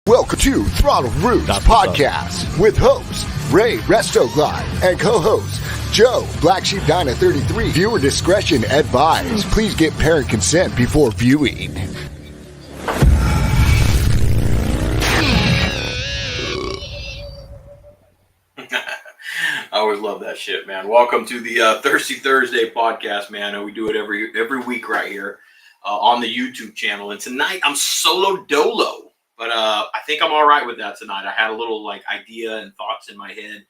Welcome to Throttle Roots Podcast with host Ray Restoglide and co-host Joe Black Sheep Dyna 33. Viewer discretion advised. Please get parent consent before viewing. I always love that shit, man. Welcome to the Thirsty Thursday podcast, man. And we do it every week right here on the YouTube channel. And tonight I'm solo dolo. But I think I'm all right with that tonight. I had a little idea and thoughts in my head.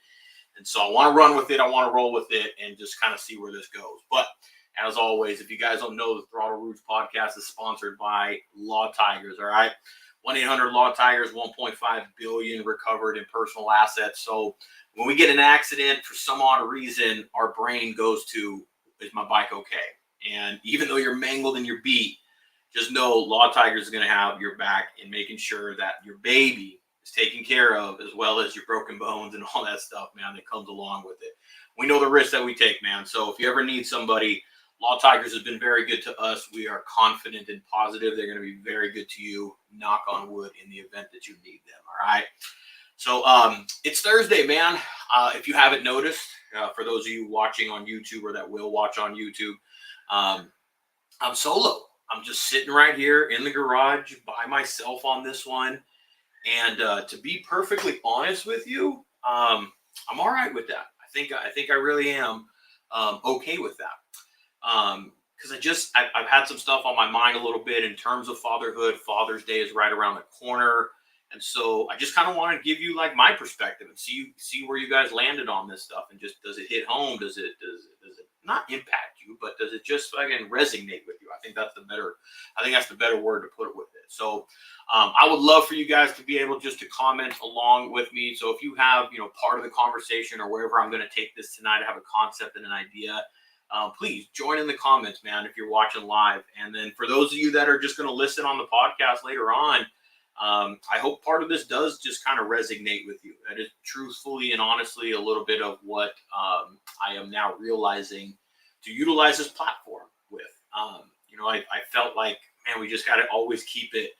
And so I want to run with it. I want to roll with it and just kind of see where this goes. But as always, if you guys don't know, the Throttle Roots podcast is sponsored by Law Tigers, all right? 1-800-LAW Tigers, 1.5 billion recovered in personal assets. So when we get an accident, for some odd reason, our brain goes to, is my bike okay? And even though you're mangled and you're beat, just know Law Tigers is going to have your back in making sure that your baby is taken care of, as well as your broken bones and all that stuff, man, that comes along with it. We know the risks that we take, man. So if you ever need somebody, Law Tigers has been very good to us. We are confident and positive they're going to be very good to you, knock on wood, in the event that you need them, all right? So it's Thursday, man. If you haven't noticed, for those of you watching on YouTube or that will watch on YouTube, I'm solo. I'm just sitting right here in the garage by myself on this one. And to be perfectly honest with you, I'm all right with that. I think I really am okay with that. Because I've had some stuff on my mind a little bit in terms of fatherhood. Father's Day is right around the corner. And so I just kind of want to give you my perspective and see where you guys landed on this stuff. And just, does it hit home? Does it not impact you, but does it just fucking resonate with you? I think that's the better word to put it with it. So I would love for you guys to be able just to comment along with me. So if you have, part of the conversation or wherever I'm going to take this tonight, I have a concept and an idea, please join in the comments, man, if you're watching live. And then for those of you that are just going to listen on the podcast later on, I hope part of this does just kind of resonate with you. That is truthfully and honestly a little bit of what I am now realizing to utilize this platform with. I felt like, man, we just got to always keep it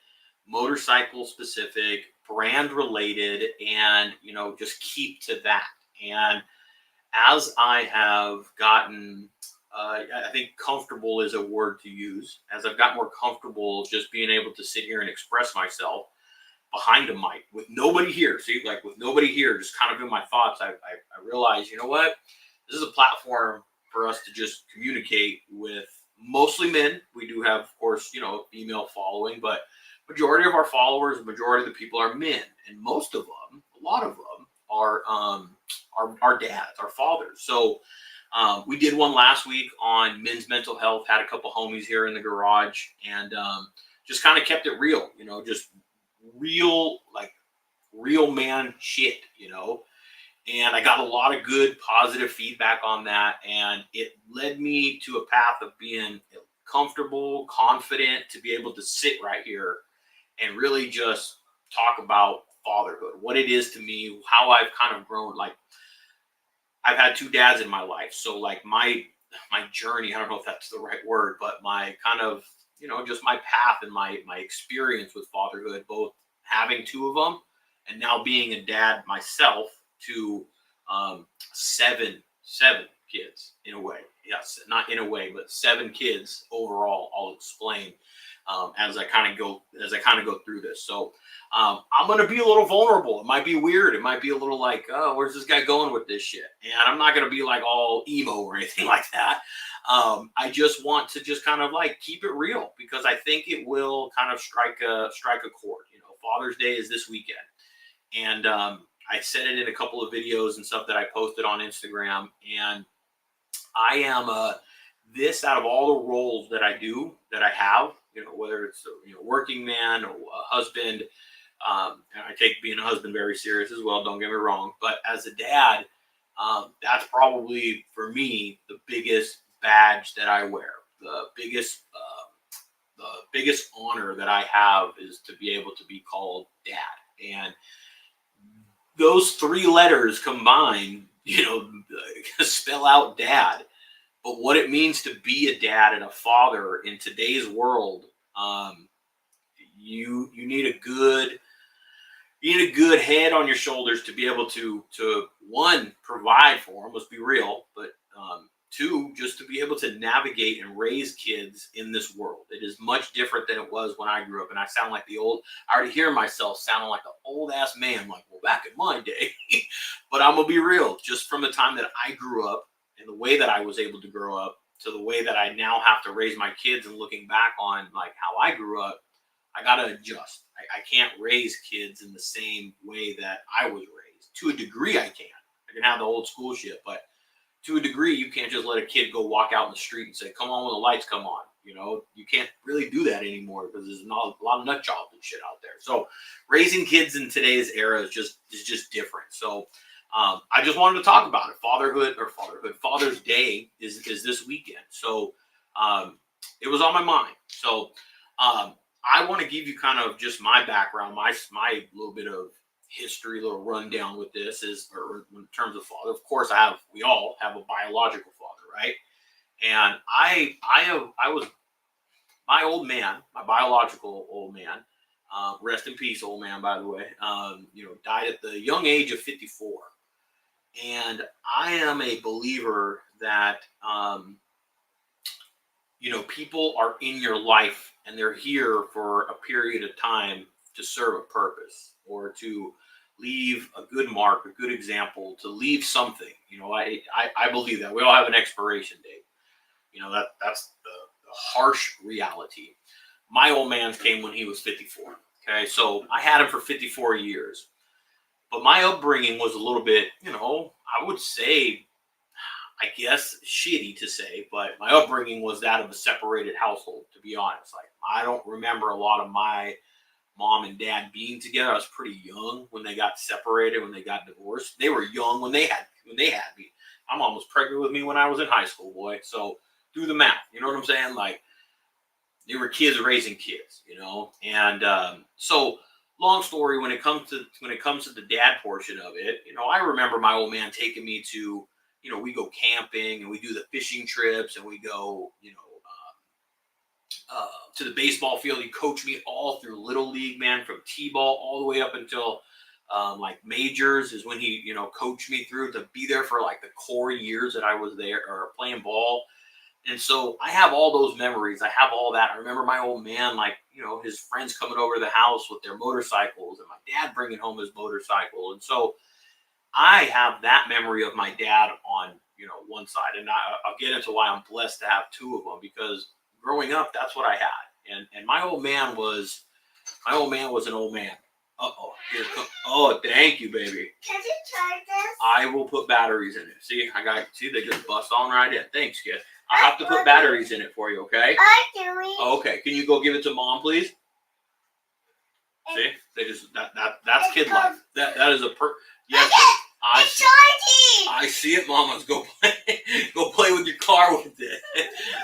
motorcycle specific, brand related, and, just keep to that. And as I have gotten, I think comfortable is a word to use. As I've got more comfortable just being able to sit here and express myself behind a mic with nobody here. See, with nobody here, just kind of in my thoughts, I realized, you know what? This is a platform for us to just communicate with mostly men. We do have, of course, a female following, but majority of our followers, majority of the people are men. And most of them, a lot of them are our dads, our fathers. So we did one last week on men's mental health, had a couple homies here in the garage, and just kind of kept it real, just real man shit, and I got a lot of good positive feedback on that. And it led me to a path of being comfortable, confident to be able to sit right here and really just talk about fatherhood, what it is to me, how I've kind of grown. I've had two dads in my life. So my journey, I don't know if that's the right word, but my kind of, just my path and my experience with fatherhood, both having two of them and now being a dad myself to seven kids in a way. Yes, not in a way, but 7 kids overall. I'll explain as I kind of go through this. So I'm going to be a little vulnerable. It might be weird. It might be a little oh, where's this guy going with this shit? And I'm not going to be all emo or anything like that. I just want to just kind of keep it real, because I think it will kind of strike a chord. Father's Day is this weekend. And I said it in a couple of videos and stuff that I posted on Instagram. And I am this, out of all the roles that I do, that I have, whether it's working man or a husband, and I take being a husband very serious as well, don't get me wrong, but as a dad, that's probably for me the biggest badge that I wear. The biggest honor that I have is to be able to be called dad. And those 3 letters combined, spell out dad. But what it means to be a dad and a father in today's world, you need a good you need a good head on your shoulders to be able to one, provide for them. Let's be real, but two, just to be able to navigate and raise kids in this world. It is much different than it was when I grew up, and I sound like I already hear myself sounding like an old ass man. Like, well, back in my day, but I'm gonna be real. Just from the time that I grew up and the way that I was able to grow up to the way that I now have to raise my kids, and looking back on like how I grew up, I gotta adjust. I can't raise kids in the same way that I was raised. To a degree, I can have the old school shit, but to a degree, you can't just let a kid go walk out in the street and say, "Come on when the lights come on." You know, you can't really do that anymore because there's not a lot of nut jobs and shit out there. So, raising kids in today's era is just different. So, I just wanted to talk about it. Father's Day is this weekend. So, it was on my mind. So, I want to give you kind of just my background, my little bit of history, little rundown with this or in terms of father. Of course, we all have a biological father, right? And I was my old man, my biological old man. Rest in peace, old man. By the way, died at the young age of 54. And I am a believer that people are in your life and they're here for a period of time to serve a purpose or to leave a good mark, a good example, to leave something. I believe that we all have an expiration date. That's the harsh reality. My old man came when he was 54. Okay, so I had him for 54 years, but my upbringing was a little bit, I would say, I guess shitty to say, but my upbringing was that of a separated household, to be honest. Like, I don't remember a lot of my mom and dad being together. I was pretty young when they got separated, when they got divorced. They were young when they had me. My mom was pregnant with me when I was in high school, boy. So do the math. You know what I'm saying? Like, they were kids raising kids, And so long story, when it comes to the dad portion of it, I remember my old man taking me to, we go camping and we do the fishing trips and we go, to the baseball field. He coached me all through little league, man, from t-ball all the way up until like majors is when he, coached me through to be there for like the core years that I was there or playing ball. And so I have all those memories. I have all that. I remember my old man, like, his friends coming over to the house with their motorcycles and my dad bringing home his motorcycle. And so I have that memory of my dad on, one side. And I'll get into why I'm blessed to have two of them, because growing up, that's what I had. And my old man was an old man. Uh-oh. Oh, thank you, baby. Can you charge this? I will put batteries in it. See, they just bust on right in. Thanks, kid. I'll have to put batteries in it for you, okay? Okay. Can you go give it to mom, please? See? That's kid life. That is yes. I see it, mamas. Go play with your car with it.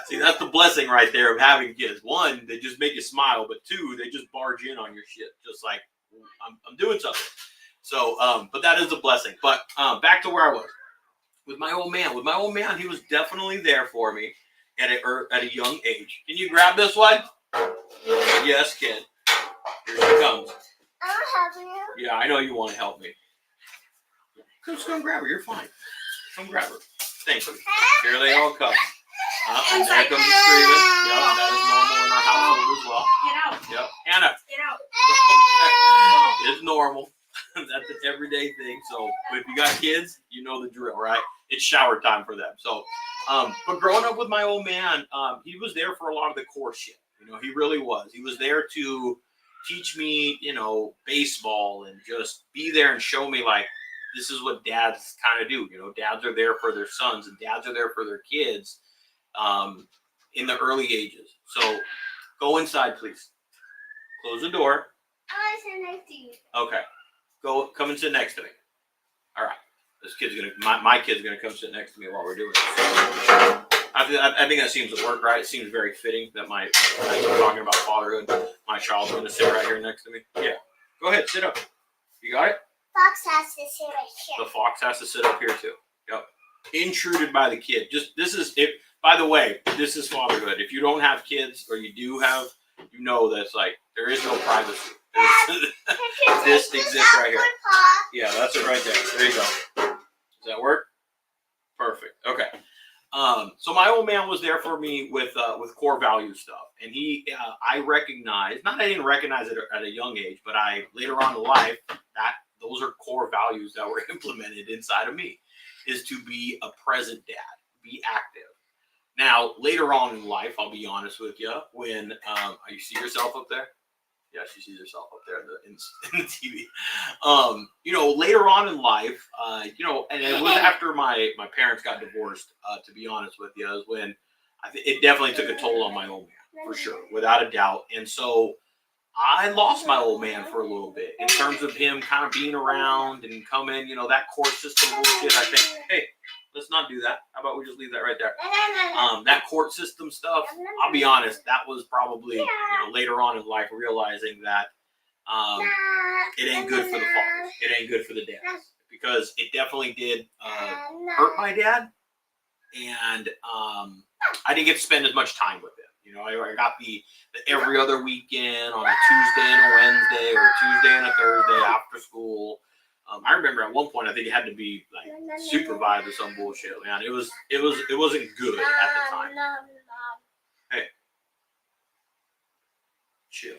See, that's the blessing right there of having kids. One, they just make you smile, but two, they just barge in on your shit, just like I'm doing something. So, but that is a blessing. But back to where I was with my old man. With my old man, he was definitely there for me at a young age. Can you grab this one? Yes, kid. Here she comes. I'm helping you. Yeah, I know you want to help me. Just come grab her. You're fine. Come grab her. Thank you. Here they all come. And there comes the screaming. Yep, that is normal in our household as well. Get out. Yep. Anna. Get out. It's normal. That's an everyday thing. So if you got kids, you know the drill, right? It's shower time for them. So, but growing up with my old man, he was there for a lot of the core shit. He really was. He was there to teach me, baseball and just be there and show me like, this is what dads kind of do. Dads are there for their sons and dads are there for their kids in the early ages. So go inside, please. Close the door. I want to sit next to you. Okay. Come and sit next to me. All right. This kid's my kid's gonna come sit next to me while we're doing this. I think that seems to work, right? It seems very fitting that I'm talking about fatherhood. My child's gonna sit right here next to me. Yeah. Go ahead, sit up. You got it? Fox has to sit right here. The fox has to sit up here too. Yep. Intruded by the kid. This is it. By the way, this is fatherhood. If you don't have kids or you do have, that's like there is no privacy. This exists right here. Yeah, that's it right there. There you go. Does that work? Perfect. Okay. So my old man was there for me with core value stuff, and I recognized, not I didn't recognize it at a young age, but I later on in life that those are core values that were implemented inside of me, is to be a present dad, be active. Now later on in life, I'll be honest with you, when you see yourself up there. Yeah, she sees herself up there in the TV. Later on in life, and it was after my parents got divorced. To be honest with you, is when it definitely took a toll on my old man, for sure, without a doubt. And so I lost my old man for a little bit in terms of him kind of being around and coming. That court system bullshit. I think, hey, let's not do that. How about we just leave that right there? That court system stuff, I'll be honest, that was probably, later on in life realizing that it ain't good for the fathers. It ain't good for the dads. Because it definitely did hurt my dad. And I didn't get to spend as much time with him. I got the every other weekend on a Tuesday and a Wednesday, or a Tuesday and a Thursday after school. I remember at one point I think it had to be like supervised or some bullshit, man. It wasn't good at the time. Hey, chill.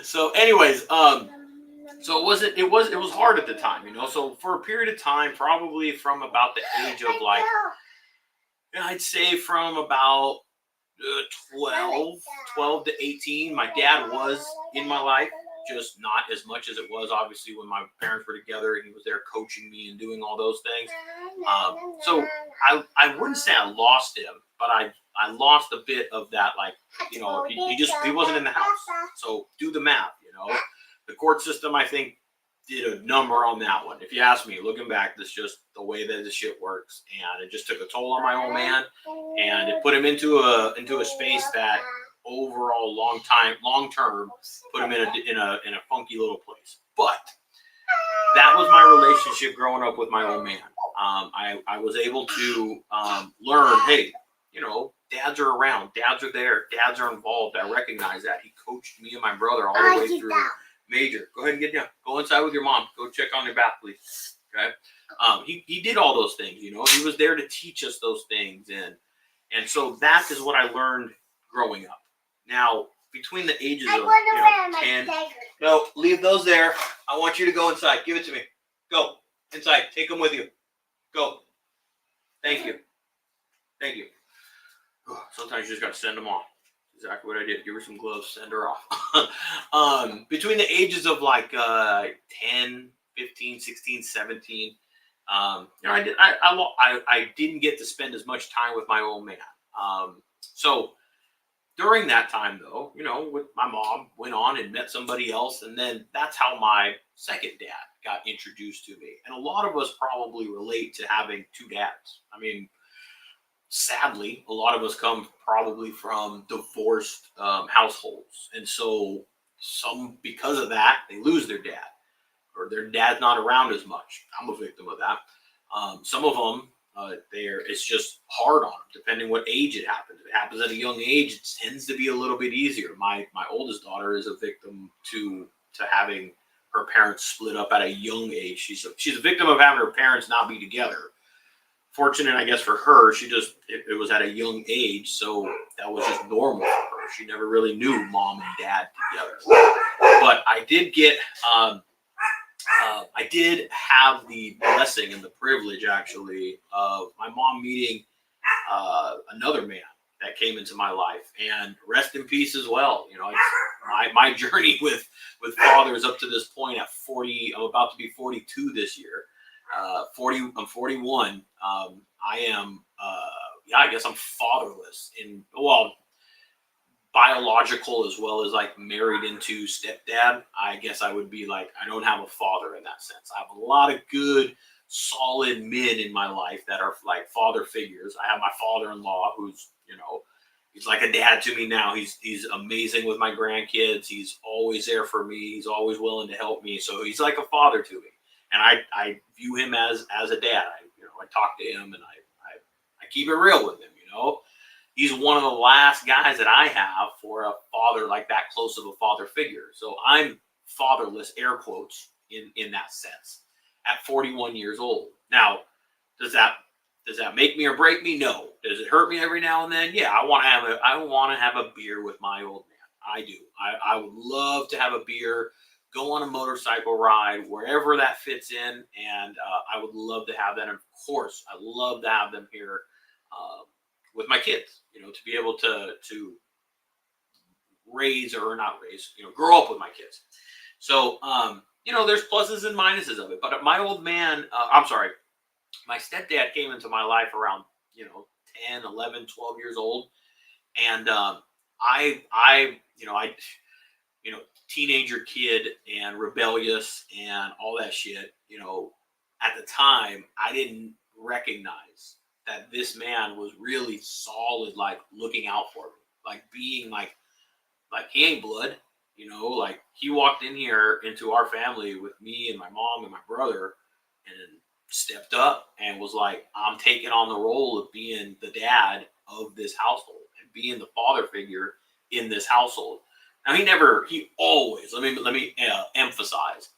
So, anyways, so it was hard at the time, So for a period of time, probably from about the age of like, I'd say from about 12 to 18, my dad was in my life. Just not as much as it was obviously when my parents were together and he was there coaching me and doing all those things. So I wouldn't say I lost him, but I lost a bit of that, like, he wasn't in the house. So do the math, The court system, I think, did a number on that one. If you ask me, looking back, that's just the way that this shit works. And it just took a toll on my old man, and it put him into a space that overall long term put him in a funky little place. But that was my relationship growing up with my old man. I was able to learn, hey, dads are around, dads are there, dads are involved. I recognize that. He coached me and my brother all the way through major. Go ahead and get down. Go inside with your mom. Go check on your bath, please. Okay. He did all those things. He was there to teach us those things, and so that is what I learned growing up. Now, between the ages of 10, no, leave those there. I want you to go inside. Give it to me. Go inside. Take them with you. Go. Thank you. Thank you. Sometimes you just got to send them off. Exactly what I did. Give her some gloves. Send her off. Between the ages of like 10, 15, 16, 17, I didn't get to spend as much time with my old man. So during that time, though, with my mom, went on and met somebody else, and then that's how my second dad got introduced to me. And a lot of us probably relate to having two dads. I mean, sadly, a lot of us come probably from divorced households, and so because of that, they lose their dad, or their dad's not around as much. I'm a victim of that. Some of them, it's just hard on them, depending what age it happens. If it happens at a young age, it tends to be a little bit easier. My oldest daughter is a victim to having her parents split up at a young age. She's a victim of having her parents not be together. Fortunate, I guess, for her, it was at a young age, so that was just normal for her. She never really knew mom and dad together. But I did get, I did have the blessing and the privilege, actually, of my mom meeting another man that came into my life, and rest in peace as well. My journey with fathers up to this point at 40, I'm about to be 42 this year. I'm 41. I am, I guess I'm fatherless biological as well as like married into stepdad. I guess I would be like, I don't have a father in that sense. I have a lot of good, solid men in my life that are like father figures. I have my father-in-law who's, he's like a dad to me now. He's amazing with my grandkids. He's always there for me. He's always willing to help me. So he's like a father to me. And I view him as a dad. I talk to him and I keep it real with him, he's one of the last guys that I have for a father, like that close of a father figure. So I'm fatherless, air quotes, in that sense, at 41 years old. Now, does that make me or break me? No. Does it hurt me every now and then? Yeah, I want to have a beer with my old man. I do. I would love to have a beer, go on a motorcycle ride, wherever that fits in, and I would love to have that. And of course, I love to have them here with my kids. To be able to raise, or not raise, grow up with my kids. So there's pluses and minuses of it. But my old man, my stepdad came into my life around 10, 11, 12 years old, and I teenager kid and rebellious and all that shit. At the time, I didn't recognize that this man was really solid, like looking out for me, like being like he ain't blood. Like he walked in here into our family with me and my mom and my brother, and stepped up and was like, I'm taking on the role of being the dad of this household and being the father figure in this household. Now he always, let me emphasize,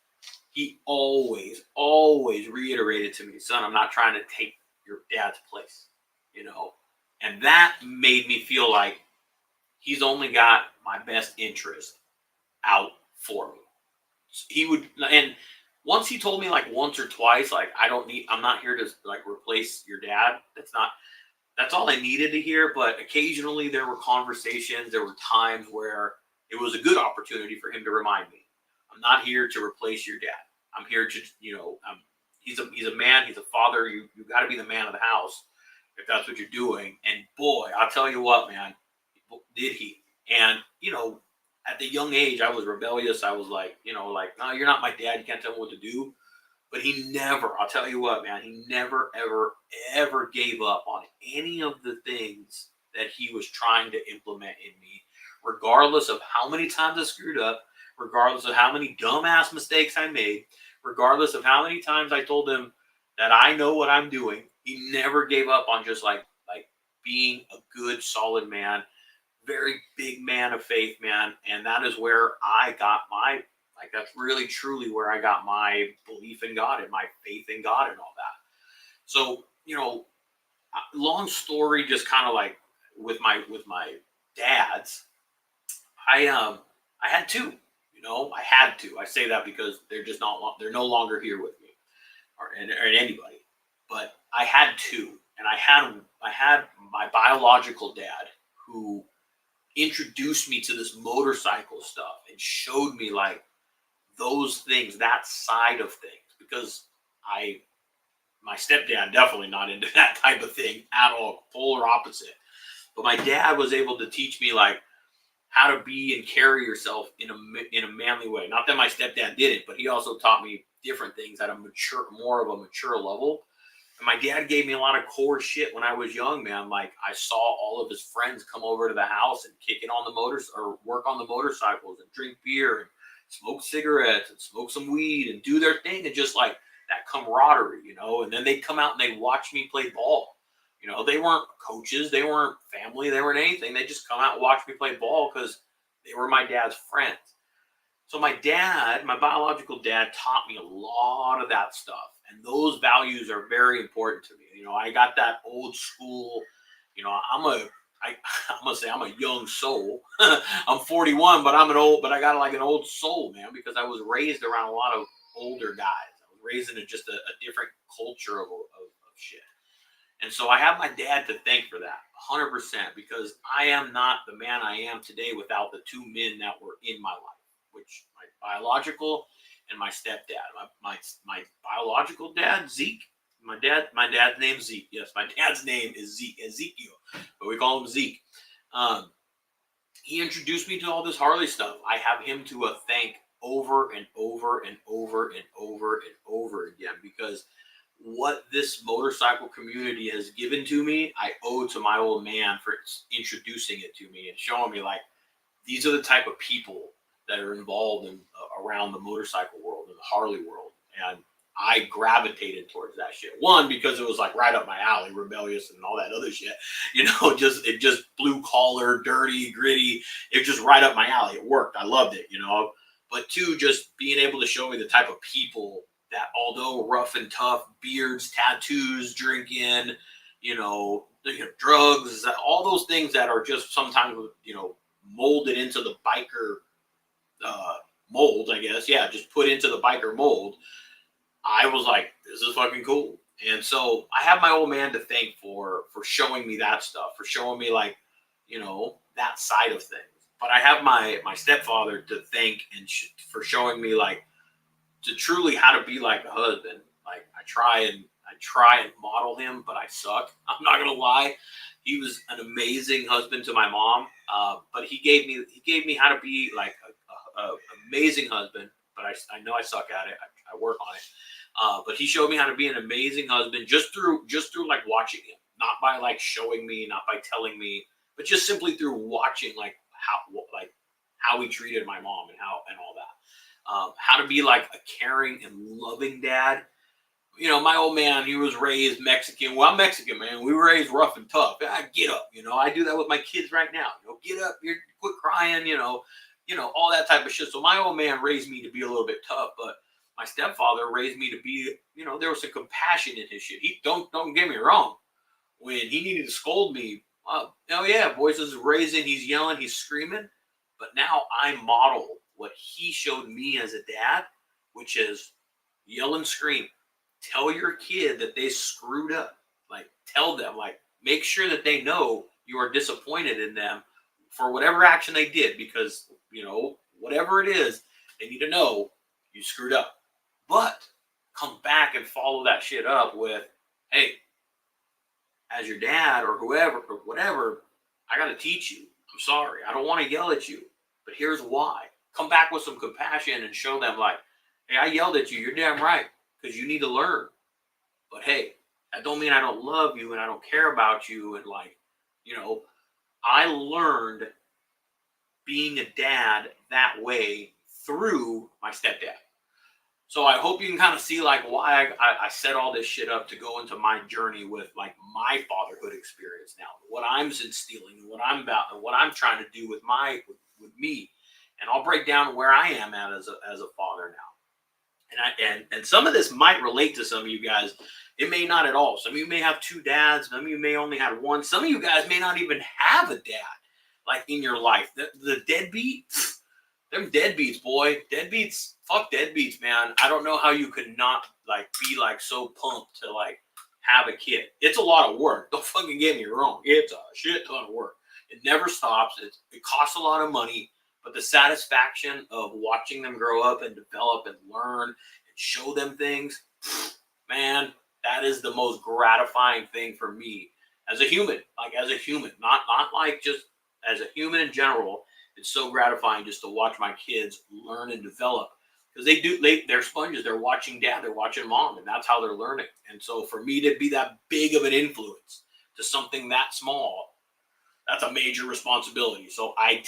he always reiterated to me, son, I'm not trying to take your dad's place, and that made me feel like he's only got my best interest out for me. He would, and once he told me like once or twice, like I'm not here to like replace your dad. That's all I needed to hear. But occasionally there were conversations, there were times where it was a good opportunity for him to remind me, I'm not here to replace your dad. I'm here to, he's a man, he's a father. You got to be the man of the house if that's what you're doing. And boy, I'll tell you what, man, did he. And, at the young age, I was rebellious. I was like, no, you're not my dad. You can't tell me what to do. But he never, I'll tell you what, man, he never, ever, ever gave up on any of the things that he was trying to implement in me, regardless of how many times I screwed up, regardless of how many dumbass mistakes I made, regardless of how many times I told him that I know what I'm doing. He never gave up on just like being a good, solid man, very big man of faith, man. And that is where I got that's really truly where I got my belief in God and my faith in God and all that. So, long story, just kind of like with my dads, I had two, I had to. I say that because they're no longer here with me or anybody, but I had two. And I had my biological dad who introduced me to this motorcycle stuff and showed me like those things, that side of things, because my stepdad definitely not into that type of thing at all, polar opposite. But my dad was able to teach me like how to be and carry yourself in a manly way. Not that my stepdad did it, but he also taught me different things at more of a mature level. And my dad gave me a lot of core shit when I was young, man. Like I saw all of his friends come over to the house and kick it on the motors or work on the motorcycles and drink beer and smoke cigarettes and smoke some weed and do their thing, and just like that camaraderie, and then they'd come out and they'd watch me play ball. They weren't coaches, they weren't family, they weren't anything. They just come out and watch me play ball because they were my dad's friends. So my biological dad taught me a lot of that stuff. And those values are very important to me. I got that old school, I'm gonna say I'm a young soul. I'm 41, but I got like an old soul, man, because I was raised around a lot of older guys. I was raised in just a different culture of shit. And so I have my dad to thank for that 100%, because I am not the man I am today without the two men that were in my life, which my biological and my stepdad. My biological dad, Zeke. My dad's name's Zeke. Yes, my dad's name is Ezekiel, but we call him Zeke. He introduced me to all this Harley stuff. I have him to thank over and over and over and over and over again, because what this motorcycle community has given to me, I owe to my old man for introducing it to me and showing me like these are the type of people that are involved in around the motorcycle world and the Harley world. And I gravitated towards that shit. One, because it was like right up my alley, rebellious and all that other shit. It just blue collar, dirty, gritty. It was just right up my alley. It worked. I loved it, But two, just being able to show me the type of people that, although rough and tough, beards, tattoos, drinking, drugs, all those things that are just sometimes, molded into the biker mold, I guess. Yeah, just put into the biker mold. I was like, this is fucking cool. And so I have my old man to thank for showing me that stuff, for showing me that side of things. But I have my stepfather to thank for showing me to truly how to be like a husband. Like I try and model him, but I suck. I'm not gonna lie. He was an amazing husband to my mom, but he gave me how to be like a amazing husband. But I know I suck at it. I work on it. But he showed me how to be an amazing husband just through like watching him, not by like showing me, not by telling me, but just simply through watching how he treated my mom and all that. How to be like a caring and loving dad. My old man, he was raised Mexican. Well, I'm Mexican, man. We were raised rough and tough. Get up. I do that with my kids right now. Get up. Quit crying. All that type of shit. So my old man raised me to be a little bit tough, but my stepfather raised me to be, there was some compassion in his shit. He don't get me wrong. When he needed to scold me, oh yeah, voices raising, he's yelling, he's screaming. But now I model what he showed me as a dad, which is yell and scream. Tell your kid that they screwed up. Like tell them, make sure that they know you are disappointed in them for whatever action they did, because whatever it is, they need to know you screwed up. But come back and follow that shit up with, hey, as your dad or whoever or whatever, I got to teach you. I'm sorry. I don't want to yell at you, but here's why. Come back with some compassion and show them hey, I yelled at you. You're damn right, because you need to learn. But hey, that don't mean I don't love you and I don't care about you. And I learned being a dad that way through my stepdad. So I hope you can kind of see why I set all this shit up to go into my journey with my fatherhood experience now, what I'm instilling, what I'm about, and what I'm trying to do with me, and I'll break down where I am at as a father now. And some of this might relate to some of you guys. It may not at all. Some of you may have two dads. Some of you may only have one. Some of you guys may not even have a dad in your life. The deadbeat. Them deadbeats, boy. Deadbeats, fuck deadbeats, man. I don't know how you could not be so pumped to have a kid. It's a lot of work. Don't fucking get me wrong. It's a shit ton of work. It never stops. It costs a lot of money, but the satisfaction of watching them grow up and develop and learn and show them things, man, that is the most gratifying thing for me as a human. Not just as a human in general. It's so gratifying just to watch my kids learn and develop, because they're sponges. They're watching dad, they're watching mom, and that's how they're learning. And so for me to be that big of an influence to something that small, that's a major responsibility. So I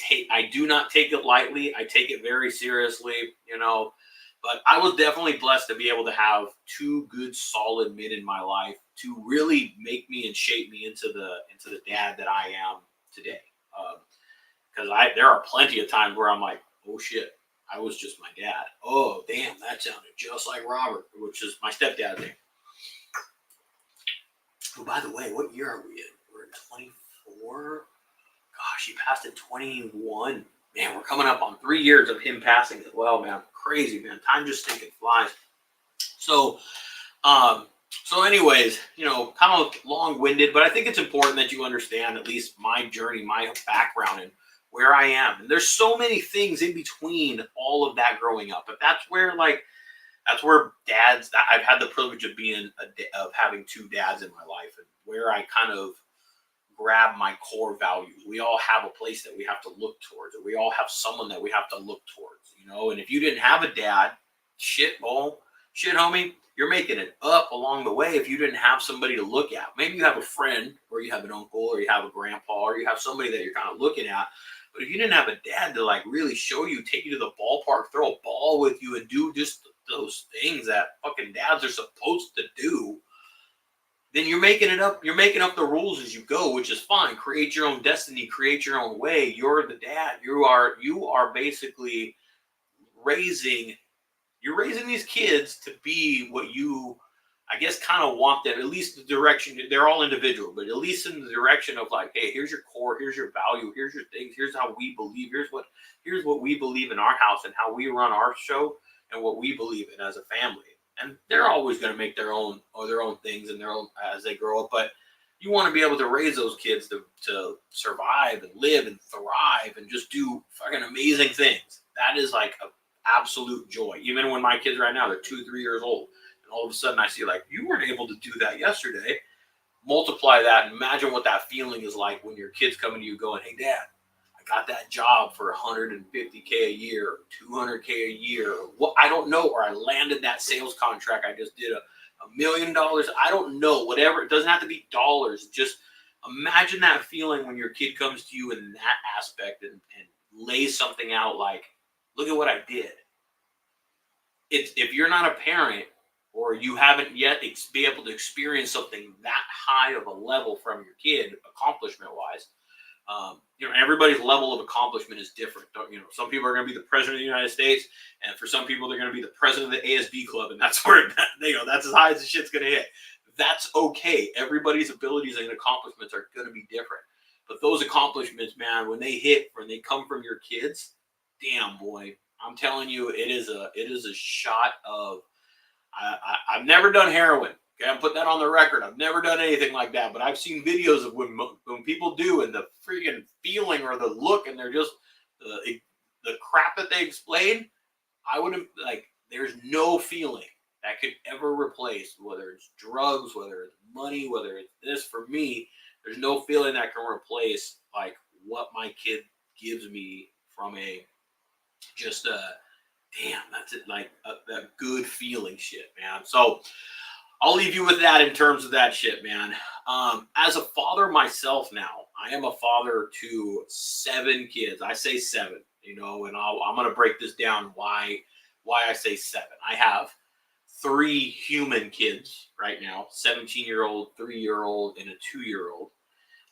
do not take it lightly. I take it very seriously, but I was definitely blessed to be able to have two good, solid men in my life to really make me and shape me into the dad that I am today. Because there are plenty of times where I'm like, oh shit, I was just my dad. Oh damn, that sounded just like Robert, which is my stepdad's name. Oh, by the way, what year are we in? We're in 24. Gosh, he passed in 21. Man, we're coming up on 3 years of him passing as well, man. Crazy, man. Time just stinking flies. So anyways, kind of long-winded, but I think it's important that you understand at least my journey, my background, and where I am. And there's so many things in between all of that growing up, but that's where dads, I've had the privilege of having two dads in my life, and where I kind of grab my core values. We all have a place that we have to look towards, or we all have someone that we have to look towards, and if you didn't have a dad, shit, homie, you're making it up along the way if you didn't have somebody to look at. Maybe you have a friend, or you have an uncle, or you have a grandpa, or you have somebody that you're kind of looking at. But if you didn't have a dad to really show you, take you to the ballpark, throw a ball with you, and do just those things that fucking dads are supposed to do, then you're making it up. You're making up the rules as you go, which is fine. Create your own destiny. Create your own way. You're the dad. You are basically raising. You're raising these kids to be what you, I guess, kind of want them. At least the direction. They're all individual, but at least in the direction of like, hey, here's your core. Here's your value. Here's your things. Here's how we believe. Here's what we believe in our house and how we run our show and what we believe in as a family. And they're always going to make their own things and their own as they grow up. But you want to be able to raise those kids to survive and live and thrive and just do fucking amazing things. That is like an absolute joy. Even when my kids right now, they're 2, 3 years old. And all of a sudden I see like, you weren't able to do that yesterday. Multiply that and imagine what that feeling is like when your kid's coming to you going, hey, Dad, got that job for $150K a year, $200K a year, what I don't know, or I landed that sales contract. I just did $1 million. I don't know, whatever. It doesn't have to be dollars. Just imagine that feeling when your kid comes to you in that aspect and lays something out like, look at what I did. If you're not a parent or you haven't yet be able to experience something that high of a level from your kid, accomplishment wise, everybody's level of accomplishment is different. Some people are going to be the president of the United States, and for some people, they're going to be the president of the ASB club, and that's where that's as high as the shit's going to hit. That's okay. Everybody's abilities and accomplishments are going to be different. But those accomplishments, man, when they come from your kids, damn boy, I'm telling you, it is a shot of. I've never done heroin. Okay, I'm putting that on the record. I've never done anything like that, but I've seen videos of when people do, and the freaking feeling or the look, and they're just the crap that they explain. I wouldn't like. There's no feeling that could ever replace, whether it's drugs, whether it's money, whether it's this. For me, there's no feeling that can replace like what my kid gives me from a just a damn. That's it, like that good feeling shit, man. So. I'll leave you with that in terms of that shit, man. As a father myself now, I am a father to 7 kids. I say 7, and I'm going to break this down why I say 7. I have 3 human kids right now, 17-year-old, 3-year-old, and a 2-year-old.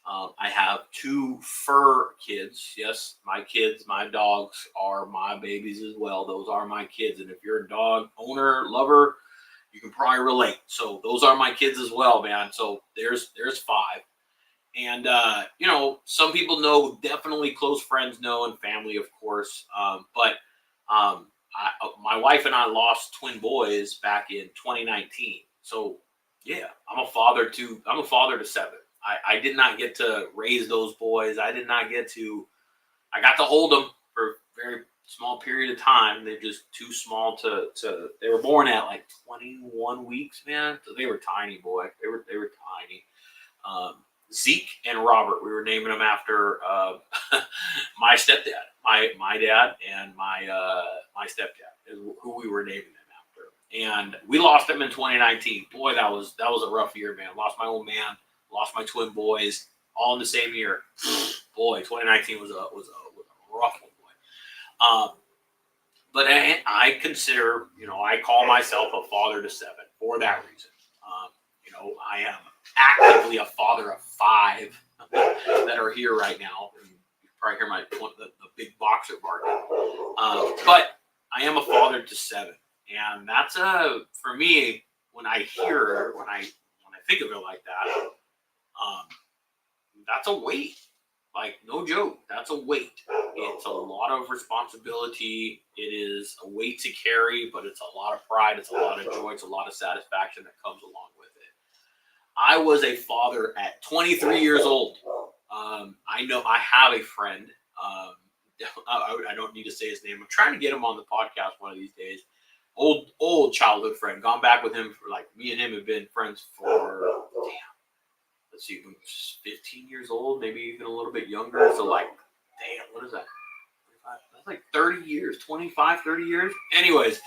I have 2 fur kids. Yes, my kids, my dogs are my babies as well. Those are my kids. And if you're a dog owner, lover, you can probably relate. So those are my kids as well, man. So there's 5. And, some people know, definitely close friends know, and family, of course. But my wife and I lost twin boys back in 2019. So, yeah, I'm a father to 7. I did not get to raise those boys. I got to hold them for a very small period of time. They're just too small to they were born at like 21 weeks, man. So they were tiny, boy. They were tiny. Zeke and Robert, we were naming them after my stepdad, my dad, and my stepdad is who we were naming them after. And we lost them in 2019. Boy, that was a rough year, man. Lost my old man, lost my twin boys, all in the same year. Boy, 2019 was a rough one. But I consider, I call myself a father to 7 for that reason. I am actively a father of 5 that are here right now. And you probably hear the big boxer barking. But I am a father to 7, and that's for me when I think of it like that, that's a weight. Like, no joke, that's a weight. It's a lot of responsibility. It is a weight to carry, but it's a lot of pride. It's a lot of joy. It's a lot of satisfaction that comes along with it. I was a father at 23 years old. I know I have a friend. I don't need to say his name. I'm trying to get him on the podcast one of these days. Old childhood friend. Gone back with him for me and him have been friends for, let's see, 15 years old, maybe even a little bit younger. So what is that? That's like 30 years, 25, 30 years. Anyways,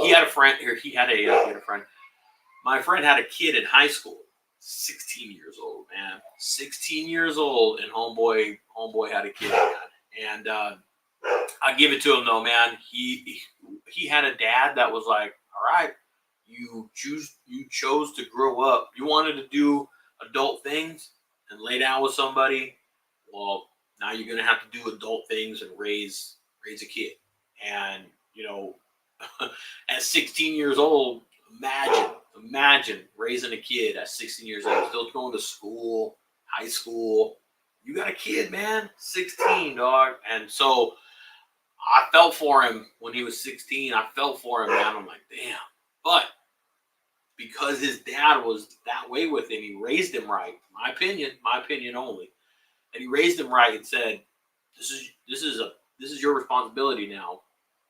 he had a friend here. He had a friend. My friend had a kid in high school, 16 years old, man. 16 years old, and homeboy had a kid, man. And I give it to him though, man. He had a dad that was like, all right, you chose to grow up. You wanted to do adult things and lay down with somebody. Well, now you're gonna have to do adult things and raise a kid. And at 16 years old, imagine raising a kid at 16 years old, still going to school, high school. You got a kid, man, 16, dog. And so I felt for him when he was 16. I felt for him, man. I'm like, damn. But because his dad was that way with him, he raised him right. My opinion only. And he raised him right and said, this is your responsibility now.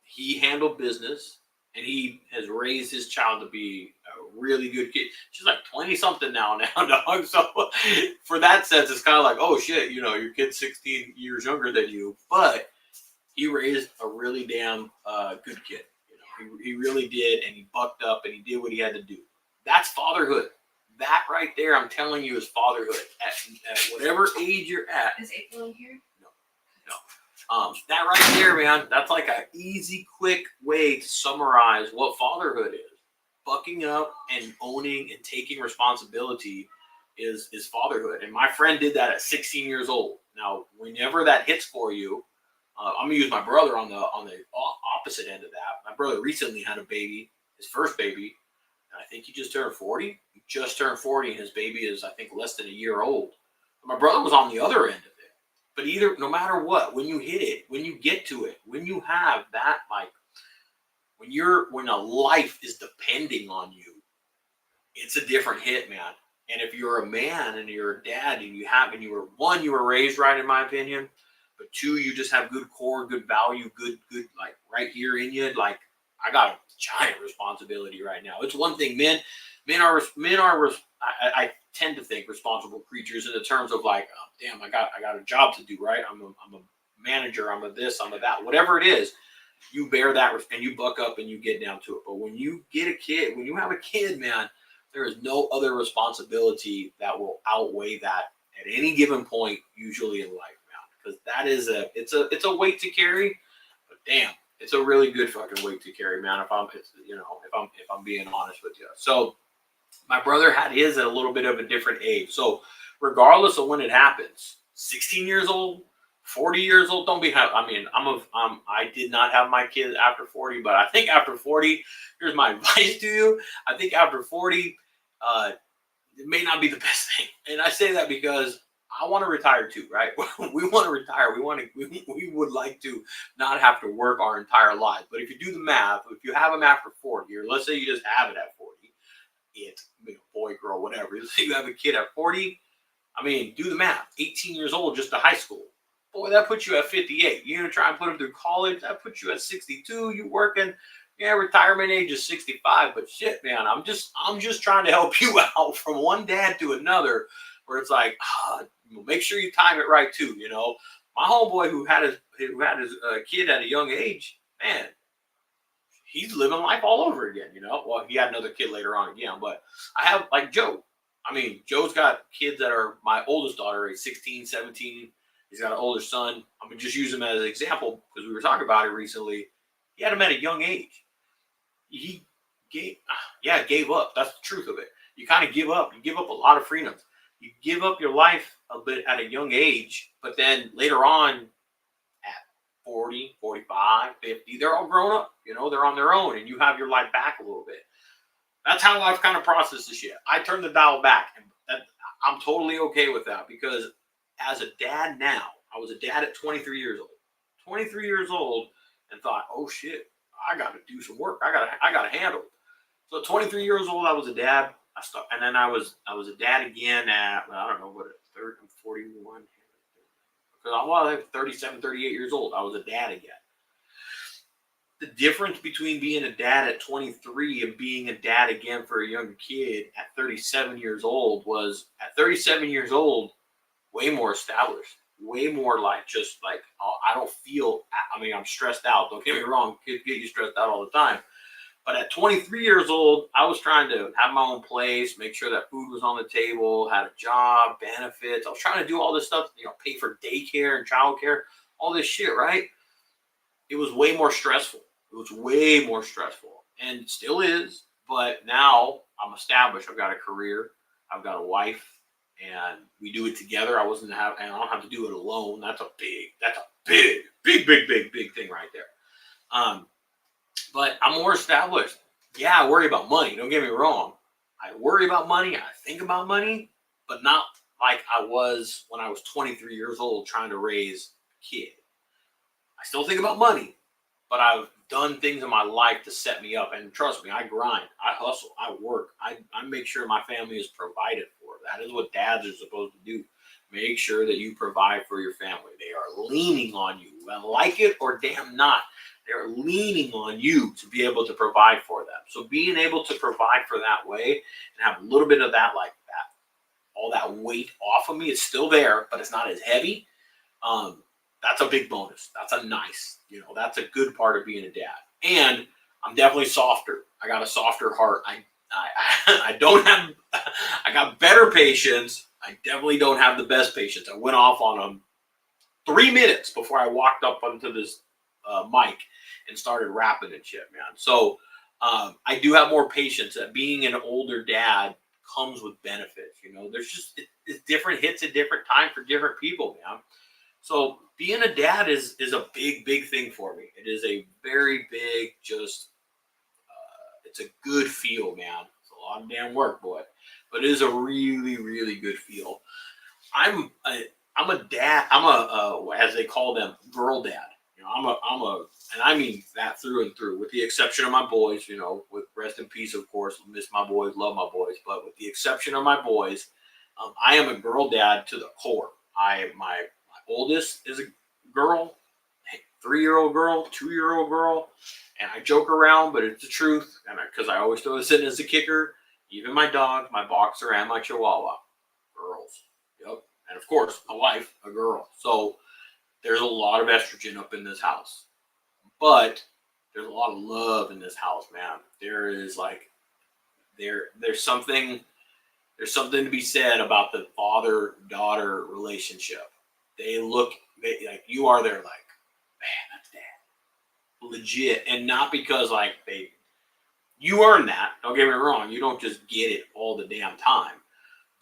He handled business and he has raised his child to be a really good kid. She's like 20 something now, dog. So for that sense, it's kind of like, oh shit, your kid's 16 years younger than you, but he raised a really damn good kid. He really did, and he bucked up and he did what he had to do. That's fatherhood. That right there, I'm telling you, is fatherhood. At whatever age you're at. Is April in here? No. That right there, man, that's like an easy, quick way to summarize what fatherhood is. Bucking up and owning and taking responsibility is fatherhood. And my friend did that at 16 years old. Now, whenever that hits for you, I'm gonna use my brother on the opposite end of that. My brother recently had a baby, his first baby, and I think he just turned 40. He just turned 40, and his baby is, I think, less than a year old. My brother was on the other end of it. But no matter what, when you hit it, when you get to it, when you have that, like, when a life is depending on you, it's a different hit, man. And if you're a man and you're a dad and you were raised right, in my opinion. But two, you just have good core, good value, good, like right here in you. Like, I got a giant responsibility right now. It's one thing, men are. I tend to think responsible creatures in the terms of like, oh, damn, I got a job to do, right? I'm a manager. I'm a this. I'm a that. Whatever it is, you bear that and you buck up and you get down to it. But when you get a kid, when you have a kid, man, there is no other responsibility that will outweigh that at any given point, usually in life. Because that is it's a weight to carry, but damn, it's a really good fucking weight to carry, man. If I'm being honest with you. So my brother had his at a little bit of a different age. So regardless of when it happens, 16 years old, 40 years old, don't be. I did not have my kids after 40, but I think after 40, here's my advice to you. I think after 40, it may not be the best thing, and I say that because I want to retire too, right? We want to retire. We would like to not have to work our entire lives. But if you do the math, if you have them after 40, or let's say you just have it at 40, boy, girl, whatever. Let's say you have a kid at 40. Do the math. 18 years old, just to high school. Boy, that puts you at 58. You're gonna try and put them through college. That puts you at 62. You working? Yeah, retirement age is 65. But shit, man, I'm just trying to help you out from one dad to another. Where it's like, make sure you time it right too. My homeboy who had his kid at a young age, man, he's living life all over again. Well, he had another kid later on again, but I have like Joe. Joe's got kids that are my oldest daughter, is 16, 17. He's got an older son. I'm gonna just use him as an example because we were talking about it recently. He had him at a young age. He gave up. That's the truth of it. You kind of give up. You give up a lot of freedoms. You give up your life a bit at a young age, but then later on at 40, 45, 50, they're all grown up. They're on their own, and you have your life back a little bit. That's how I've kind of processed this shit. I turned the dial back, and I'm totally okay with that because as a dad now, I was a dad at 23 years old. 23 years old, and thought, oh shit, I got to do some work. I got to handle it. So at 23 years old, I was a dad. And then I was a dad again at, I don't know what, 41. Because I was 37, 38 years old. I was a dad again. The difference between being a dad at 23 and being a dad again for a younger kid at 37 years old was, at 37 years old, way more established. Way more like, I don't feel, I'm stressed out. Don't get me wrong. Kids get you stressed out all the time. But at 23 years old, I was trying to have my own place, make sure that food was on the table, had a job, benefits. I was trying to do all this stuff, pay for daycare and childcare, all this shit, right? it was way more stressful. It was way more stressful, and still is. But now I'm established. I've got a career. I've got a wife, and we do it together. And I don't have to do it alone. That's a big thing right there. But I'm more established. Yeah, I worry about money. Don't get me wrong. I worry about money. I think about money, but not like I was when I was 23 years old trying to raise a kid. I still think about money, but I've done things in my life to set me up. And trust me, I grind, I hustle, I work. I make sure my family is provided for. That is what dads are supposed to do. Make sure that you provide for your family. They are leaning on you. Well, like it or damn not, they're leaning on you to be able to provide for them. So being able to provide for that way and have a little bit of that, like that, all that weight off of me, it's still there, but it's not as heavy. That's a big bonus. That's a nice, that's a good part of being a dad. And I'm definitely softer. I got a softer heart. I don't have, I got better patience. I definitely don't have the best patience. I went off on them 3 minutes before I walked up onto this mic and started rapping and shit, man. So I do have more patience. That being an older dad comes with benefits. There's just it's different hits at different time for different people, man. So being a dad is a big thing for me. It is a very big, just it's a good feel, man. It's a lot of damn work, boy, but it is a really good feel. I'm a dad. I'm a as they call them, girl dad. And I mean that through and through, with the exception of my boys. With rest in peace, of course. Miss my boys, love my boys, but with the exception of my boys, I am a girl dad to the core. My oldest is a girl, 3-year-old girl, 2-year-old girl, and I joke around, but it's the truth. And because I always throw this in as a kicker, even my dog, my boxer, and my chihuahua, girls. Yep. And of course, my wife, a girl. So there's a lot of estrogen up in this house, but there's a lot of love in this house, man. There is there's something to be said about the father-daughter relationship. They like you are there, like, man, that's dad, legit, and not because like you earn that. Don't get me wrong, you don't just get it all the damn time,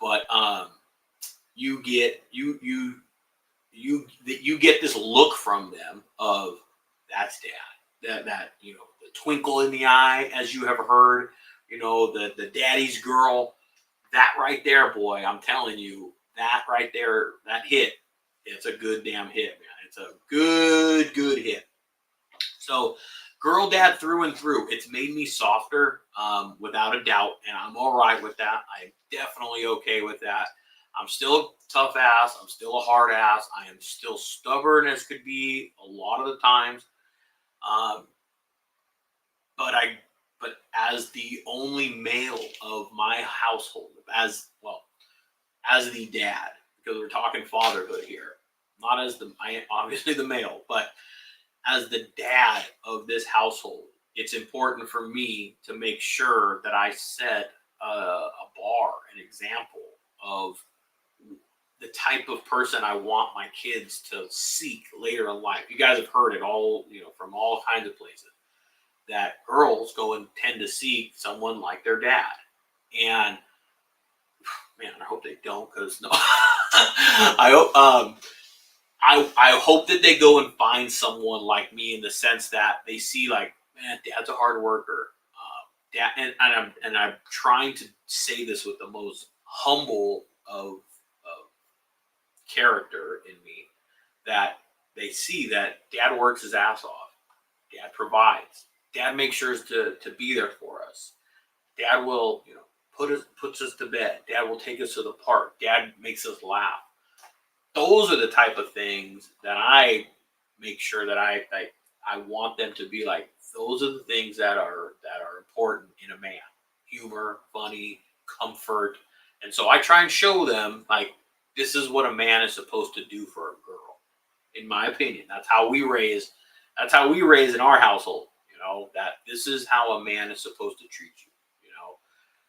but you get this look from them of that's dad. That the twinkle in the eye, as you have heard, the daddy's girl. That right there, boy, I'm telling you, that right there, that hit, it's a good damn hit, man. It's a good hit. So, girl dad through and through. It's made me softer, without a doubt, and I'm all right with that. I'm definitely okay with that. I'm still a tough ass. I'm still a hard ass. I am still stubborn as could be a lot of the times. But as the only male of my household, as the dad, because we're talking fatherhood here, not as obviously the male, but as the dad of this household, it's important for me to make sure that I set a bar, an example of the type of person I want my kids to seek later in life. You guys have heard it all, from all kinds of places, that girls go and tend to seek someone like their dad. And man, I hope they don't, because no, I hope that they go and find someone like me, in the sense that they see, like, man, dad's a hard worker. Dad, and I'm trying to say this with the most humble of character in me, that they see that dad works his ass off. Dad provides. Dad makes sure to be there for us. Dad will, puts us to bed. Dad will take us to the park. Dad makes us laugh. Those are the type of things that I make sure that I want them to be like. Those are the things that are important in a man. Humor, funny, comfort. And so I try and show them, like, this is what a man is supposed to do for a girl. In my opinion, that's how we raise in our household. That this is how a man is supposed to treat you.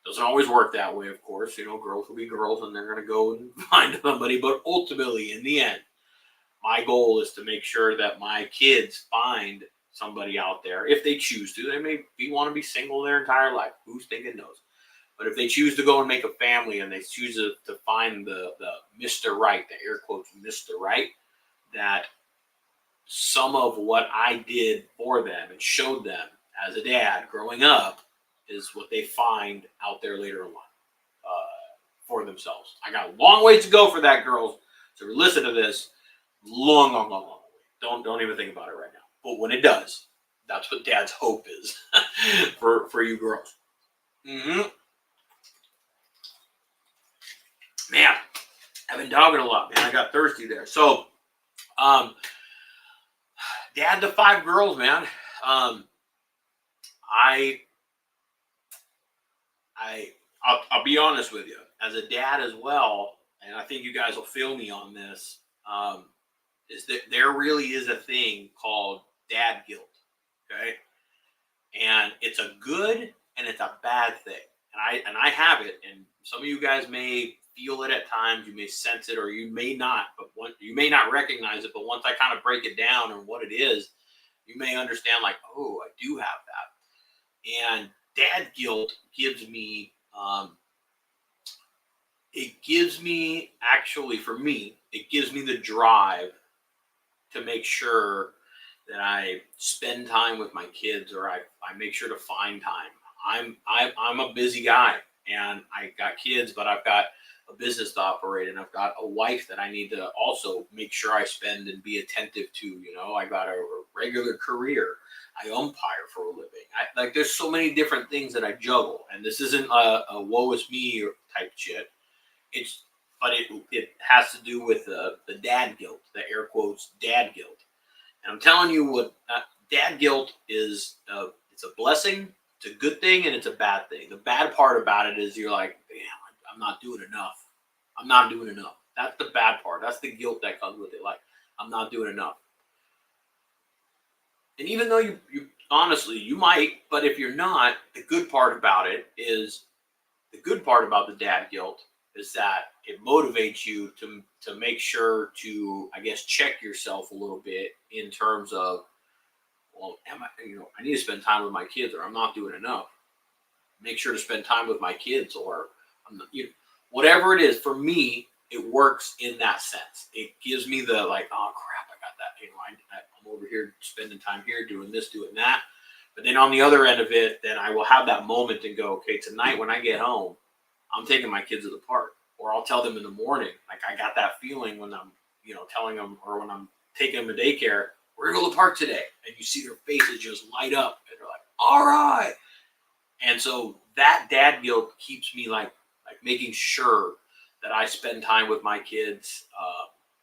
Doesn't always work that way, of course. Girls will be girls and they're going to go and find somebody. But ultimately, in the end, my goal is to make sure that my kids find somebody out there, if they choose to. They may want to be single their entire life. Who's thinking knows? But if they choose to go and make a family and they choose to find the Mr. Right, the air quotes Mr. Right, that some of what I did for them and showed them as a dad growing up is what they find out there later in life for themselves. I got a long ways to go for that, girls. So listen to this. Long way. Don't even think about it right now. But when it does, that's what Dad's hope is for you girls. Mm-hmm. Man, I've been talking a lot, man. I got thirsty there. So, Dad to 5 girls, man. I'll be honest with you. As a dad as well, and I think you guys will feel me on this, is that there really is a thing called dad guilt, okay? And it's a good and it's a bad thing. And I have it, and some of you guys may feel it at times, you may sense it, or you may not, you may not recognize it, but once I kind of break it down and what it is, you may understand like, oh, I do have that. And dad guilt gives me, actually for me, it gives me the drive to make sure that I spend time with my kids, or I make sure to find time. I'm a busy guy, and I got kids, but I've got a business to operate, and I've got a wife that I need to also make sure I spend and be attentive to. You know, I got a regular career. I umpire for a living. There's so many different things that I juggle, and this isn't a woe is me type shit. But it has to do with the dad guilt, the air quotes dad guilt. And I'm telling you what, dad guilt is. It's a blessing, it's a good thing, and it's a bad thing. The bad part about it is you're like, damn, I'm not doing enough. I'm not doing enough. That's the bad part. That's the guilt that comes with it. Like, I'm not doing enough. And even though you honestly, you might, but if you're not, the good part about it is, the good part about the dad guilt is that it motivates you to make sure to, I guess, check yourself a little bit in terms of, well, I need to spend time with my kids, or I'm not doing enough. Make sure to spend time with my kids, or I'm not, whatever it is. For me, it works in that sense. It gives me the like, oh crap, I got that. I'm over here spending time here, doing this, doing that. But then on the other end of it, then I will have that moment and go, okay, tonight when I get home, I'm taking my kids to the park, or I'll tell them in the morning. Like, I got that feeling when I'm, telling them, or when I'm taking them to daycare, we're gonna go to the park today. And you see their faces just light up, and they're like, all right. And so that dad guilt keeps me like making sure that I spend time with my kids,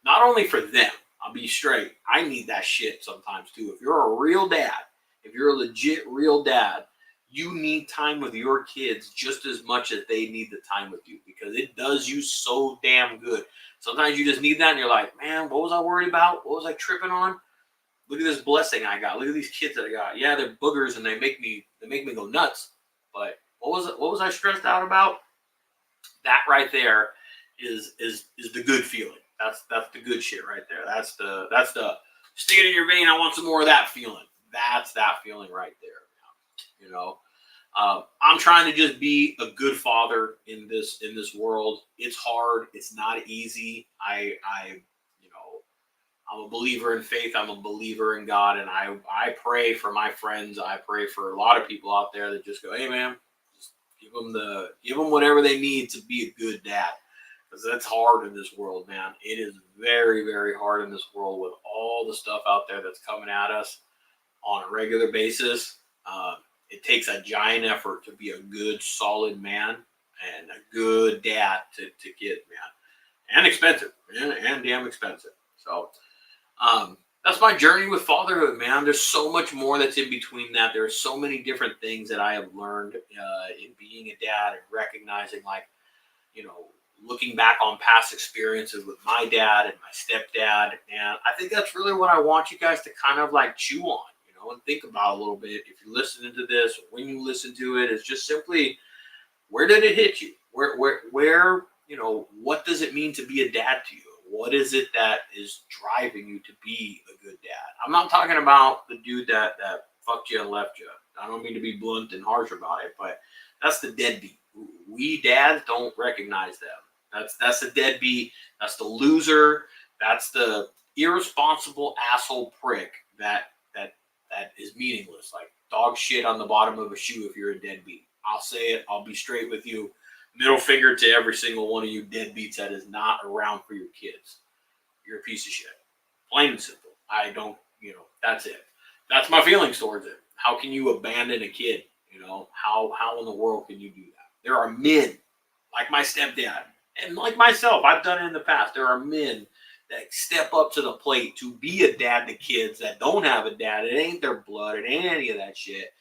not only for them. I'll be straight. I need that shit sometimes too. If you're a real dad, if you're a legit real dad, you need time with your kids just as much as they need the time with you, because it does you so damn good. Sometimes you just need that, and you're like, man, what was I worried about? What was I tripping on? Look at this blessing I got. Look at these kids that I got. Yeah, they're boogers and they make me go nuts. But what was I stressed out about? That right there is the good feeling. That's the good shit right there. That's the stick it in your vein. I want some more of that feeling. That's that feeling right there. I'm trying to just be a good father in this world. It's hard. It's not easy. I'm a believer in faith. I'm a believer in God, and I pray for my friends. I pray for a lot of people out there that just go, hey man, just give them whatever they need to be a good dad, because that's hard in this world, man. It is very, very hard in this world with all the stuff out there that's coming at us on a regular basis. It takes a giant effort to be a good, solid man and a good dad to get, man, and expensive, and damn expensive. So. That's my journey with fatherhood, man. There's so much more that's in between that. There are so many different things that I have learned in being a dad, and recognizing, like, looking back on past experiences with my dad and my stepdad. And I think that's really what I want you guys to kind of like chew on, and think about a little bit. If you're listening to this, or when you listen to it, it's just simply, where did it hit you? Where, what does it mean to be a dad to you? What is it that is driving you to be a good dad? I'm not talking about the dude that fucked you and left you. I don't mean to be blunt and harsh about it, but that's the deadbeat. We dads don't recognize them. That's the deadbeat. That's the loser. That's the irresponsible asshole prick that is meaningless. Like dog shit on the bottom of a shoe if you're a deadbeat. I'll say it. I'll be straight with you. Middle finger to every single one of you deadbeats that is not around for your kids. You're a piece of shit. Plain and simple. I don't, that's it. That's my feelings towards it. How can you abandon a kid? How in the world can you do that? There are men, like my stepdad, and like myself, I've done it in the past. There are men that step up to the plate to be a dad to kids that don't have a dad. It ain't their blood. It ain't any of that shit.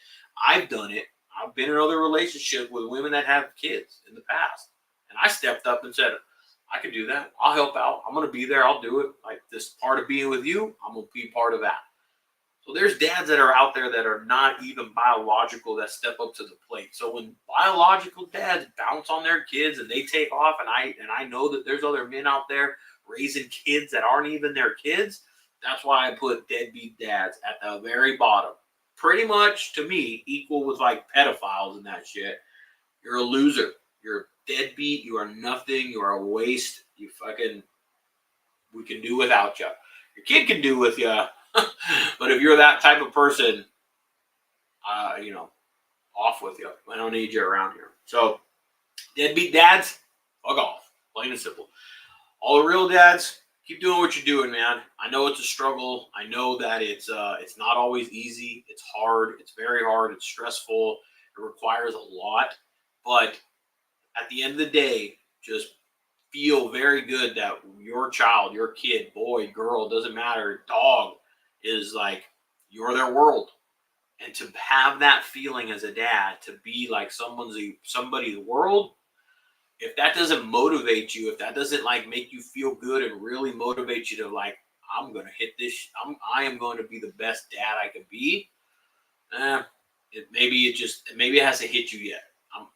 I've done it. I've been in other relationships with women that have kids in the past. And I stepped up and said, I can do that. I'll help out. I'm going to be there. I'll do it. Like this part of being with you, I'm going to be part of that. So there's dads that are out there that are not even biological that step up to the plate. So when biological dads bounce on their kids and they take off, and I know that there's other men out there raising kids that aren't even their kids, that's why I put deadbeat dads at the very bottom. Pretty much, to me, equal with like pedophiles and that shit. You're a loser. You're a deadbeat. You are nothing. You are a waste. We can do without you. Your kid can do with you. But if you're that type of person, off with you. I don't need you around here. So, deadbeat dads, fuck off. Plain and simple. All the real dads, keep doing what you're doing, man. I know it's a struggle. I know that it's not always easy. It's hard. It's very hard. It's stressful. It requires a lot. But at the end of the day, just feel very good that your child, your kid, boy, girl, doesn't matter, dog, is like, you're their world. And to have that feeling as a dad, to be like somebody's world, if that doesn't motivate you, if that doesn't like make you feel good and really motivate you to like, I'm going to hit this, I am going to be the best dad I can be, maybe it hasn't hit you yet.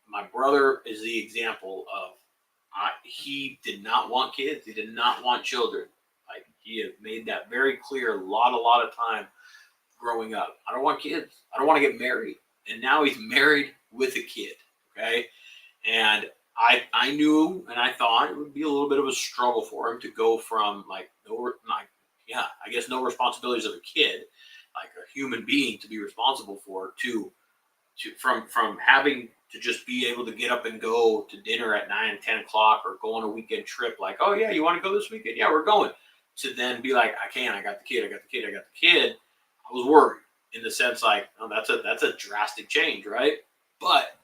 My brother is the example of, he did not want kids. He did not want children. Like, he had made that very clear a lot of time growing up. I don't want kids. I don't want to get married. And now he's married with a kid. Okay. And I knew, and I thought it would be a little bit of a struggle for him to go from no responsibilities of a kid, like a human being to be responsible for, from having to just be able to get up and go to dinner at 9, 10 o'clock or go on a weekend trip. Like, oh yeah, you want to go this weekend? Yeah, we're going. To then be like, I got the kid. I was worried in the sense like, oh, that's a drastic change, right? But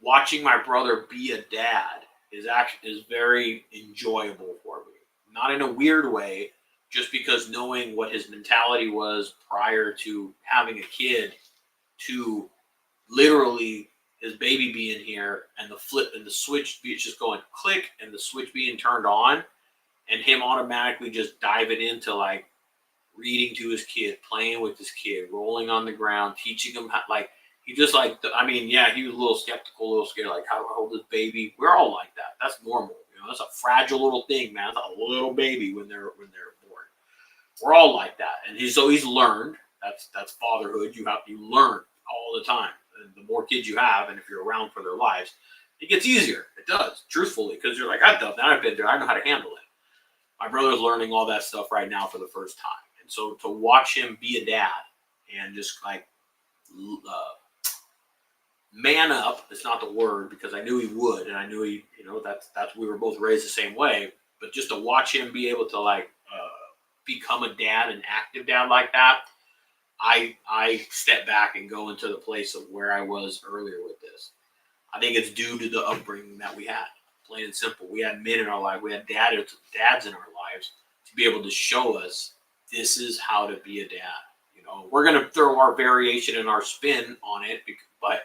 watching my brother be a dad is very enjoyable for me. Not in a weird way, just because knowing what his mentality was prior to having a kid, to literally his baby being here and the flip and the switch just going click and the switch being turned on, and him automatically just diving into like reading to his kid, playing with his kid, rolling on the ground, teaching him how, like, he just like, he was a little skeptical, a little scared, like, how do I hold this baby? We're all like that. That's normal. That's a fragile little thing, man. It's a little baby when they're born. We're all like that. And he's learned. That's fatherhood. You learn all the time. And the more kids you have, and if you're around for their lives, it gets easier. It does, truthfully, because you're like, I've done that. I've been there. I know how to handle it. My brother's learning all that stuff right now for the first time. And so to watch him be a dad and just like man up, it's not the word, because I knew he would, and I knew he, that's we were both raised the same way, but just to watch him be able to like become a dad, an active dad like that, I step back and go into the place of where I was earlier with this. I think it's due to the upbringing that we had. Plain and simple. We had men in our life. We had dads in our lives to be able to show us this is how to be a dad. We're going to throw our variation and our spin on it, but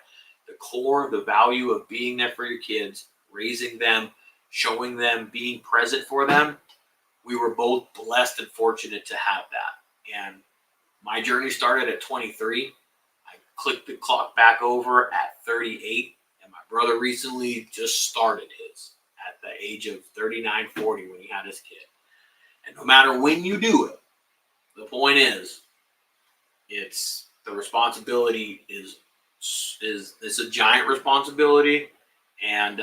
the core, the value of being there for your kids, raising them, showing them, being present for them, we were both blessed and fortunate to have that. And my journey started at 23. I clicked the clock back over at 38. And my brother recently just started his at the age of 39, 40 when he had his kid. And no matter when you do it, the point is, it's the responsibility is it's a giant responsibility. And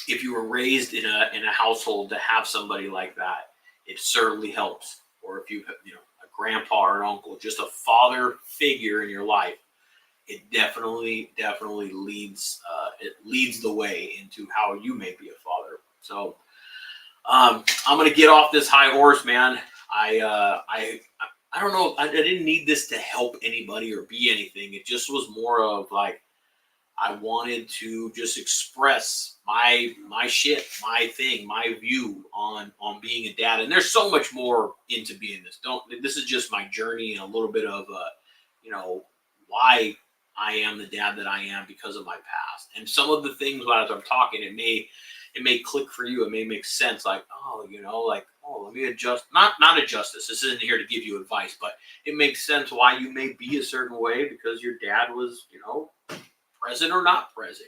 if you were raised in a household to have somebody like that, it certainly helps. Or if you a grandpa or an uncle, just a father figure in your life, it definitely leads leads the way into how you may be a father. So I'm gonna get off this high horse, man. I don't know. I didn't need this to help anybody or be anything. It just was more of like, I wanted to just express my shit, my thing, my view on being a dad. And there's so much more into being this. This is just my journey and a little bit of why I am the dad that I am because of my past. And some of the things as I'm talking, it may click for you. It may make sense. Like, let me adjust. Not adjust this. This isn't here to give you advice, but it makes sense why you may be a certain way because your dad was, present or not present,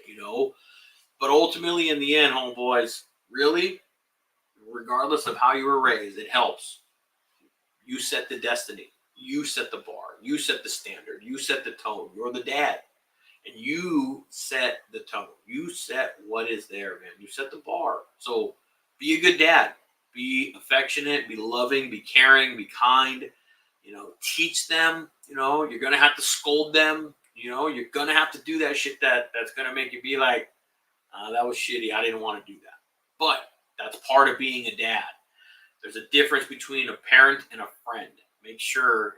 But ultimately, in the end, homeboys, really, regardless of how you were raised, it helps. You set the destiny. You set the bar. You set the standard. You set the tone. You're the dad. And you set the tone. You set what is there, man. You set the bar. So be a good dad. Be affectionate. Be loving. Be caring. Be kind. Teach them. You're going to have to scold them. You're going to have to do that shit that's going to make you be like, that was shitty. I didn't want to do that. But that's part of being a dad. There's a difference between a parent and a friend. Make sure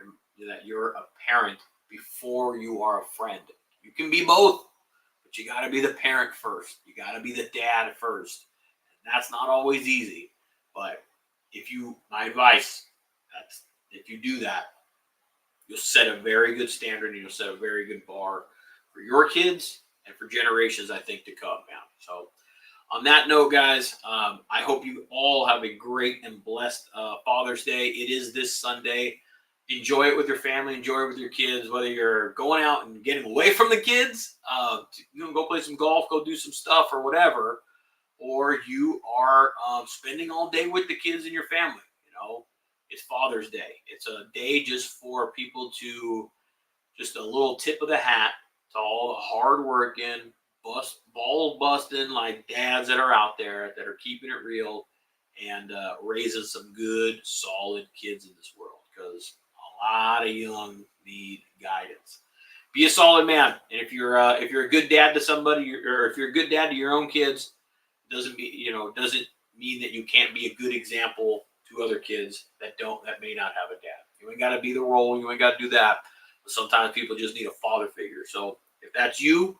that you're a parent before you are a friend. You can be both, but you got to be the parent first. You got to be the dad first. And that's not always easy. But my advice, if you do that, you'll set a very good standard and you'll set a very good bar for your kids and for generations, I think, to come, man. So on that note, guys, I hope you all have a great and blessed Father's Day. It is this Sunday. Enjoy it with your family. Enjoy it with your kids, whether you're going out and getting away from the kids, go play some golf, go do some stuff or whatever, or you are spending all day with the kids and your family. It's Father's Day. It's a day just for people to, just a little tip of the hat to all the hard-working, ball-busting like dads that are out there that are keeping it real and raising some good, solid kids in this world, because a lot of young need guidance. Be a solid man, and if you're a good dad to somebody, or if you're a good dad to your own kids, doesn't mean that you can't be a good example to other kids that may not have a dad. You ain't got to be the role. You ain't got to do that. But sometimes people just need a father figure. So if that's you,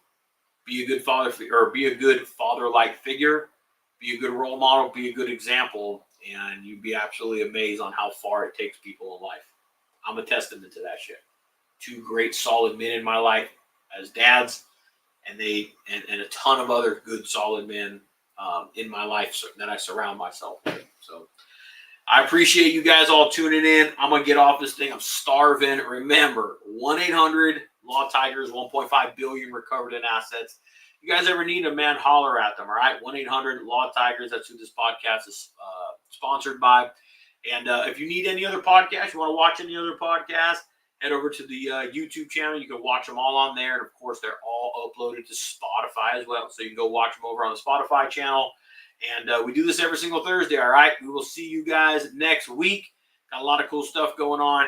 be a good father or be a good father-like figure. Be a good role model. Be a good example, and you'd be absolutely amazed on how far it takes people in life. I'm a testament to that shit. 2 great, solid men in my life as dads, and a ton of other good, solid men in my life that I surround myself with. So I appreciate you guys all tuning in. I'm going to get off this thing. I'm starving. Remember, 1-800-LAW-TIGERS, 1.5 billion recovered in assets. You guys ever need a man, holler at them, all right? 1-800-LAW-TIGERS. That's who this podcast is sponsored by. And if you need any other podcast, you want to watch any other podcast, head over to the YouTube channel. You can watch them all on there. And, of course, they're all uploaded to Spotify as well. So you can go watch them over on the Spotify channel. And we do this every single Thursday, all right? We will see you guys next week. Got a lot of cool stuff going on.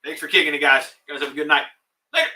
Thanks for kicking it, guys. You guys have a good night. Later.